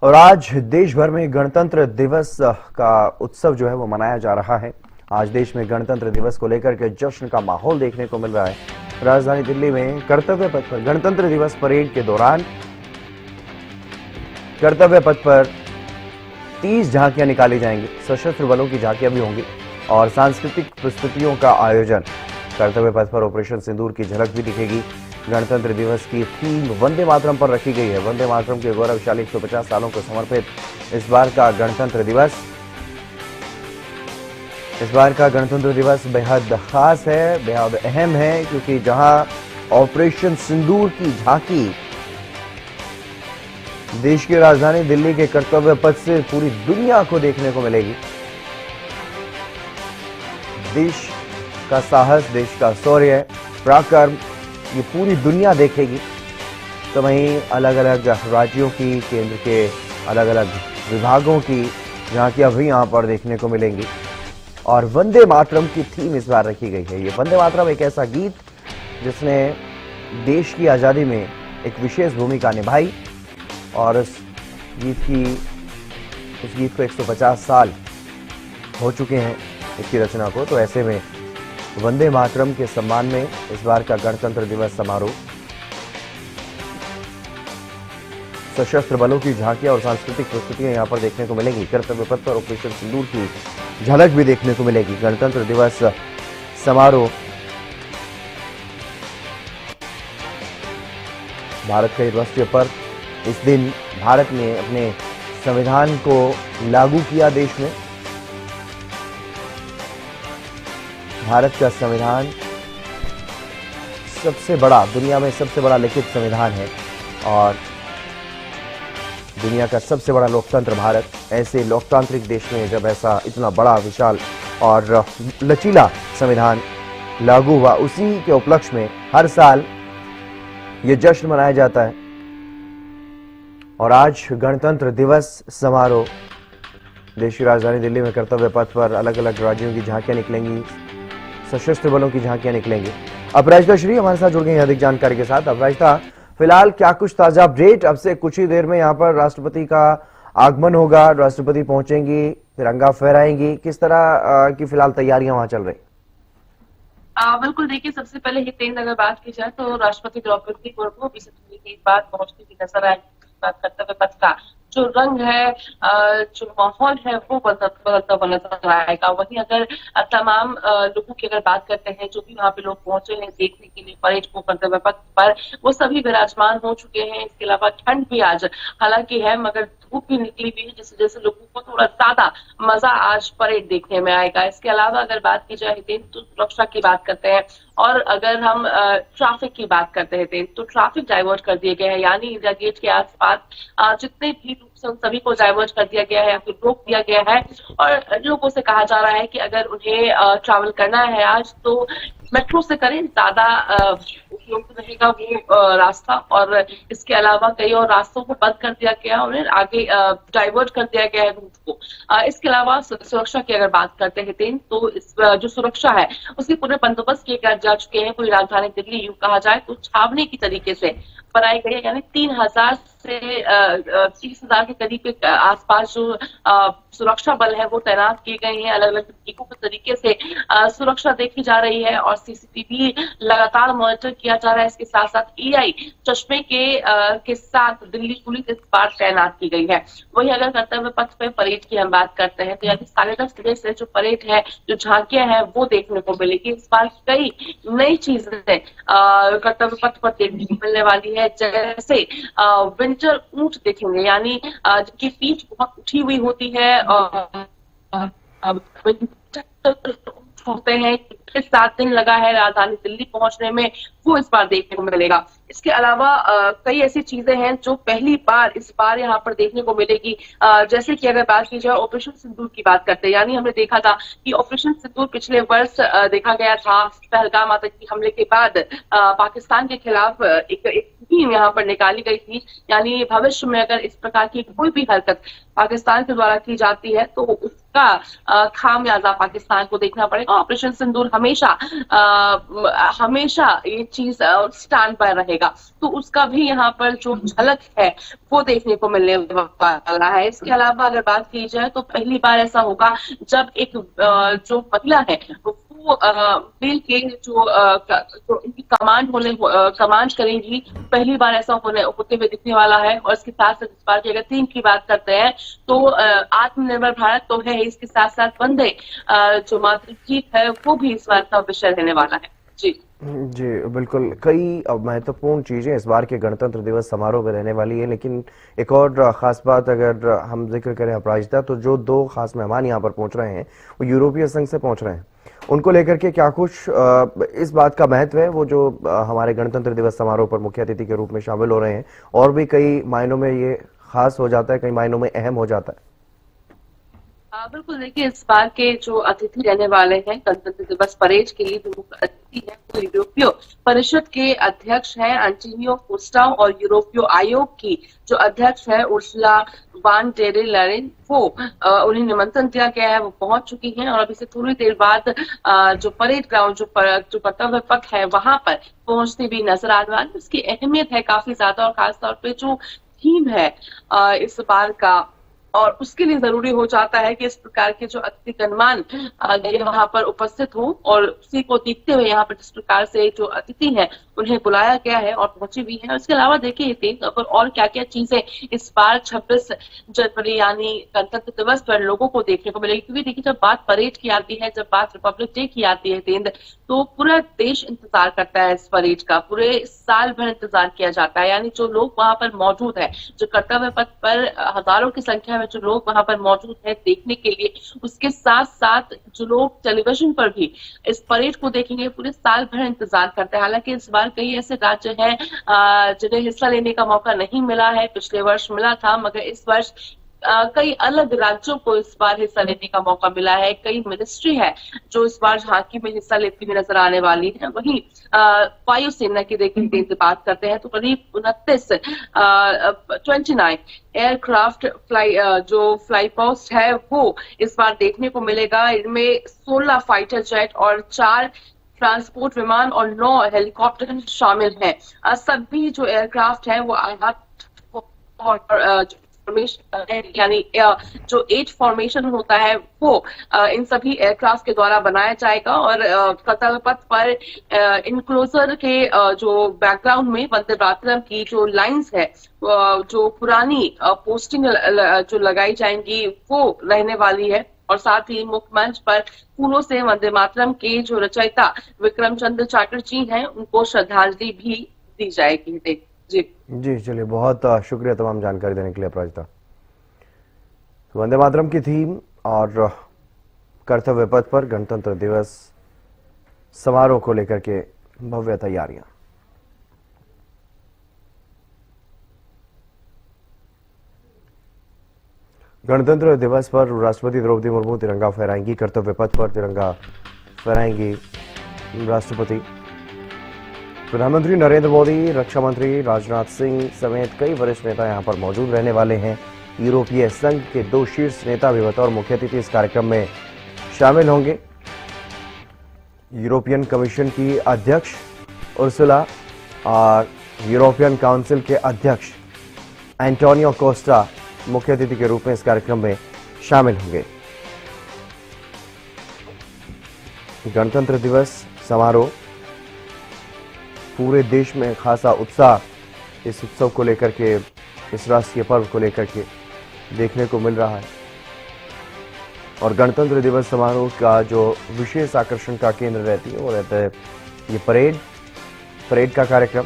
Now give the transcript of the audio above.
और आज देश भर में गणतंत्र दिवस का उत्सव जो है वो मनाया जा रहा है। आज देश में गणतंत्र दिवस को लेकर के जश्न का माहौल देखने को मिल रहा है। राजधानी दिल्ली में कर्तव्य पथ पर गणतंत्र दिवस परेड के दौरान कर्तव्य पथ पर 30 झांकियां निकाली जाएंगी। सशस्त्र बलों की झांकियां भी होंगी और सांस्कृतिक प्रस्तुतियों का आयोजन। कर्तव्य पथ पर ऑपरेशन सिंदूर की झलक भी दिखेगी। गणतंत्र दिवस की थीम वंदे मातरम पर रखी गई है। वंदे मातरम के गौरवशाली 150 सालों को समर्पित इस बार का गणतंत्र दिवस बेहद खास है, बेहद अहम है, क्योंकि जहां ऑपरेशन सिंदूर की झांकी देश की राजधानी दिल्ली के कर्तव्य पथ से पूरी दुनिया को देखने को मिलेगी। देश का साहस, देश का शौर्य, पराक्रम ये पूरी दुनिया देखेगी। तो वहीं अलग अलग राज्यों की, केंद्र के अलग अलग विभागों की झांकियां भी यहां पर देखने को मिलेंगी। और वंदे मातरम की थीम इस बार रखी गई है। ये वंदे मातरम एक ऐसा गीत जिसने देश की आजादी में एक विशेष भूमिका निभाई और उस गीत को 150 साल हो चुके हैं इसकी रचना को। तो ऐसे में वंदे मातरम के सम्मान में इस बार का गणतंत्र दिवस समारोह, सशस्त्र बलों की झांकियां और सांस्कृतिक प्रस्तुतियां यहां पर देखने को मिलेंगी। कर्तव्य पथ पर ऑपरेशन सिंदूर की झलक भी देखने को मिलेगी। गणतंत्र दिवस समारोह भारत का राष्ट्रीय पर्व। इस दिन भारत ने अपने संविधान को लागू किया। देश में भारत का संविधान सबसे बड़ा, दुनिया में सबसे बड़ा लिखित संविधान है और दुनिया का सबसे बड़ा लोकतंत्र भारत। ऐसे लोकतांत्रिक देश में जब ऐसा इतना बड़ा, विशाल और लचीला संविधान लागू हुआ, उसी के उपलक्ष्य में हर साल ये जश्न मनाया जाता है। और आज गणतंत्र दिवस समारोह देश की राजधानी दिल्ली में कर्तव्य पथ पर अलग अलग राज्यों की झांकियां निकलेंगी, सशस्त्र बलों की झांकियां निकलेंगी। अपराजिता श्री हमारे साथ जुड़ गई हैं अधिक जानकारी के साथ। अपराजिता, फिलहाल क्या कुछ ताजा अपडेट? अब से कुछ ही देर में यहाँ पर राष्ट्रपति का आगमन होगा, राष्ट्रपति पहुंचेंगी, तिरंगा फहराएंगी, किस तरह की फिलहाल तैयारियां वहां चल रही? बिल्कुल, देखिए, सबसे पहले हितेंद्र अगर बात की जाए तो राष्ट्रपति द्रौपदी मुर्मू अभी से थोड़ी देर बाद पहुंचती हुई नजर आएगी। कर्तव्य पथ का जो रंग है, जो माहौल है, वो बदलता हुआ नजर आएगा। वहीं अगर तमाम लोगों की अगर बात करते हैं, जो भी वहां पे लोग पहुंचे हैं देखने के लिए परेड को कर्तव्य पथ पर, वो सभी विराजमान हो चुके हैं। इसके अलावा ठंड भी आज हालांकि है, मगर धूप भी निकली हुई है, जिस वजह से लोगों को थोड़ा ज्यादा मजा आज परेड देखने में आएगा। इसके अलावा अगर बात की जाए तो सुरक्षा की बात करते हैं और अगर हम ट्रैफिक की बात करते हैं तो ट्रैफिक डाइवर्ट कर दिए गए हैं, यानी इंडिया गेट के आसपास जितने भी लोग उन सभी को डाइवर्ट कर दिया गया है या फिर रोक दिया गया है। और लोगों से कहा जा रहा है कि अगर उन्हें ट्रैवल करना है आज तो मेट्रो से करें, ज्यादा उपयुक्त रहेगा वो रास्ता। और इसके अलावा कई और रास्तों को बंद कर दिया गया, उन्हें आगे डाइवर्ट कर दिया गया है रूट को। इसके अलावा सुरक्षा की अगर बात करते हैं तो इस जो सुरक्षा है उसके पूरे बंदोबस्त किए जा चुके हैं। पूरी राजधानी दिल्ली यूं कहा जाए तो छावनी की तरीके से बनाई गई है, यानी 3000 से 30,000 के करीब के आसपास जो सुरक्षा बल है वो तैनात किए गए हैं। अलग अलग तरीकों के तरीके से सुरक्षा देखी जा रही है और सीसीटीवी लगातार मॉनिटर किया जा रहा है। इसके साथ साथ एआई चश्मे के साथ दिल्ली पुलिस इस बार तैनात की गई है। वहीं अगर कर्तव्य पथ पे परेड की हम बात करते हैं तो यानी 10:30 बजे से जो परेड है, जो झांकियां हैं, वो देखने को मिलेगी। इस बार कई नई चीजें कर्तव्य पथ पर देखने को मिलने वाली है, जैसे विंटर ऊंट देखेंगे, यानी जिनकी पीठ बहुत उठी हुई होती है और होते हैं। 7 दिन लगा है राजधानी दिल्ली पहुंचने में, वो इस बार देखने को मिलेगा। इसके अलावा कई ऐसी चीजें हैं जो पहली बार इस बार यहाँ पर देखने को मिलेगी, जैसे कि अगर बात की जाए ऑपरेशन सिंदूर की बात करते हैं, यानी हमने देखा था कि ऑपरेशन सिंदूर पिछले वर्ष देखा गया था पहलगाम आतंकी हमले के बाद पाकिस्तान के खिलाफ एक मुहिम यहाँ पर निकाली गई थी। यानी भविष्य में अगर इस प्रकार की कोई भी हरकत पाकिस्तान के द्वारा की जाती है तो उसका खामियाजा पाकिस्तान को देखना पड़ेगा। ऑपरेशन सिंदूर हमेशा हमेशा ये चीज स्टैंड पर रहेगा। तो उसका भी यहाँ पर जो झलक है वो देखने को मिलने वाला है। इसके अलावा अगर बात की जाए तो पहली बार ऐसा होगा जब एक जो महिला है वो बिल के जो इनकी कमांड करेंगी, पहली बार ऐसा होते हुए दिखने वाला है। और इसके साथ साथ इस बार की अगर थीम की बात करते हैं तो आत्मनिर्भर भारत तो है, इसके साथ साथ वंदे जो मातृगीत है वो भी इस बार का विषय रहने वाला है। जी जी बिल्कुल, कई महत्वपूर्ण चीजें इस बार के गणतंत्र दिवस समारोह में रहने वाली है। लेकिन एक और खास बात अगर हम जिक्र करें अपराजिता, तो जो दो खास मेहमान यहाँ पर पहुंच रहे हैं वो यूरोपीय संघ से पहुंच रहे हैं। उनको लेकर के क्या कुछ इस बात का महत्व है, वो जो हमारे गणतंत्र दिवस समारोह पर मुख्य अतिथि के रूप में शामिल हो रहे हैं, और भी कई मायनों में ये खास हो जाता है, कई मायनों में अहम हो जाता है? बिल्कुल, देखिए इस बार के जो अतिथि रहने वाले हैं गणतंत्र दिवस परेड के लिए जो मुख्य अतिथि है वो यूरोपीय परिषद के अध्यक्ष हैं एंटोनियो कोस्टा, और यूरोपीय आयोग की जो अध्यक्ष है उर्सुला वान डेर लेयन, वो उन्हें निमंत्रण दिया गया है, वो पहुंच चुकी हैं। और अभी से थोड़ी देर बाद जो परेड ग्राउंड जो कर्तव्य पथ है वहां पर पहुंचती भी नजर आने वाली। उसकी अहमियत है काफी ज्यादा, और खासतौर पे जो थीम है इस बार का, और उसके लिए जरूरी हो जाता है कि इस प्रकार के जो अतिथि गणमान वहां पर उपस्थित हो। और उसी को देखते हुए यहाँ पर जिस प्रकार से जो अतिथि हैं उन्हें बुलाया गया है और पहुंची भी है। इसके अलावा देखिए और क्या क्या चीजें इस बार 26 जनवरी यानी गणतंत्र दिवस पर लोगों को देखने को मिलेगी। क्योंकि देखिए जब बात परेड की आती है, जब बात रिपब्लिक डे की आती है तेंद, तो पूरा देश इंतजार करता है इस परेड का, पूरे साल भर इंतजार किया जाता है। यानी जो लोग वहां पर मौजूद है, जो कर्तव्य पथ पर हजारों की संख्या में जो लोग वहां पर मौजूद है देखने के लिए, उसके साथ साथ जो लोग टेलीविजन पर भी इस परेड को देखेंगे, पूरे साल भर इंतजार करते हैं। हालांकि इस बार कई ऐसे राज्य हैं जिन्हें हिस्सा लेने का मौका नहीं मिला है, पिछले वर्ष मिला था, मगर इस वर्ष कई अलग राज्यों को इस बार हिस्सा लेने का मौका मिला है। कई मिनिस्ट्री है जो इस बार झांकी में हिस्सा लेती हुई नजर आने वाली है। वहीं वायुसेना की देखिए बात करते हैं तो करीब 29 एयरक्राफ्ट जो फ्लाई पोस्ट है वो इस बार देखने को मिलेगा। इनमें 16 फाइटर जेट और 4 ट्रांसपोर्ट विमान और 9 हेलीकॉप्टर शामिल हैं। सभी जो एयरक्राफ्ट है वो यानी जो 8 फॉर्मेशन होता है वो इन सभी एयरक्राफ्ट के द्वारा बनाया जाएगा। और कर्तव्य पथ पर इनक्लोजर के जो बैकग्राउंड में वंदे मातरम की जो लाइंस है, जो पुरानी पोस्टिंग जो लगाई जाएंगी वो रहने वाली है। और साथ ही मुख्य मंच पर फूलों से वंदे मातरम के जो रचयिता विक्रम चंद्र चैटर्जी हैं उनको श्रद्धांजलि भी दी जाएगी। जी चलिए, बहुत शुक्रिया तमाम जानकारी देने के लिए अपराजिता। वंदे मातरम की थीम और कर्तव्य पथ पर गणतंत्र दिवस समारोह को लेकर के भव्य तैयारियां। गणतंत्र दिवस पर राष्ट्रपति द्रौपदी मुर्मू तिरंगा फहराएंगी, कर्तव्य पथ पर तिरंगा फहराएंगी राष्ट्रपति। प्रधानमंत्री नरेंद्र मोदी, रक्षा मंत्री राजनाथ सिंह समेत कई वरिष्ठ नेता यहां पर मौजूद रहने वाले हैं। यूरोपीय संघ के 2 शीर्ष नेता भी बतौर मुख्य अतिथि इस कार्यक्रम में शामिल होंगे। यूरोपियन कमीशन की अध्यक्ष उर्सुला और यूरोपियन काउंसिल के अध्यक्ष एंटोनियो कोस्टा मुख्य अतिथि के रूप में इस कार्यक्रम में शामिल होंगे। गणतंत्र दिवस समारोह, पूरे देश में खासा उत्साह इस उत्सव को लेकर के, इस राष्ट्रीय पर्व को लेकर के देखने को मिल रहा है। और गणतंत्र दिवस समारोह का जो विशेष आकर्षण का केंद्र रहती है वो रहता है ये परेड का कार्यक्रम।